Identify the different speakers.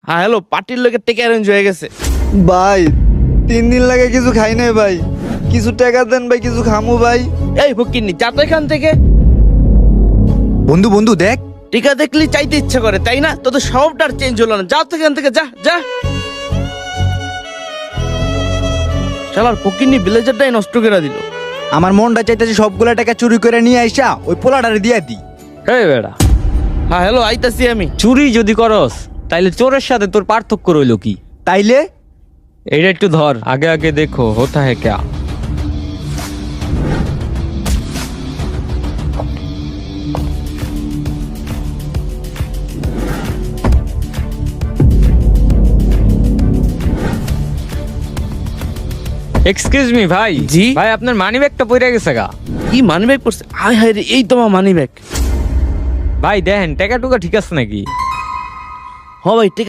Speaker 1: হ্যাঁ হ্যালো, পার্টির লোকের টেকে অ্যারেঞ্জ হয়ে গেছে।
Speaker 2: ভাই 3 দিন লাগে কিছু খাই নাই ভাই, কিছু টাকা দেন ভাই, কিছু খামু ভাই।
Speaker 1: এই ফকিন্নি, যা তো এখান থেকে।
Speaker 3: বন্ধু বন্ধু দেখ,
Speaker 1: টিকা দেখলি চাইতে ইচ্ছা করে, তাই না? তোদের স্বভাবটা আর চেঞ্জ হলো না, যা তো এখান থেকে, যা যা। শালার ফকিন্নি ব্লেজারটাই নষ্ট করে দিল।
Speaker 3: আমার মনটা চাইতেছে সবগুলা টাকা চুরি করে নিয়ে আইসা ওই পোলাটারে দিয়া দি।
Speaker 4: এই বেড়া,
Speaker 1: হ্যাঁ হ্যালো, আইতাছি আমি।
Speaker 4: চুরি যদি করস তাইলে চোরের সাথে তোর পার্থক্য রইল কি?
Speaker 3: তাইলে
Speaker 4: এটা একটু ধর, আগে আগে দেখো হোতা হে ক্যা। এক্সকিউজ মি ভাই।
Speaker 1: জি?
Speaker 4: ভাই আপনার মানি ব্যাগটা পড়ে গেছে গা।
Speaker 1: কি মানি ব্যাগ পড়ছে? আয় হায় রে, এই তোমার মানি ব্যাগ।
Speaker 4: ভাই দেখেন টাকা টুকা ঠিক আছে নাকি?
Speaker 1: হ ভাই, ঠিক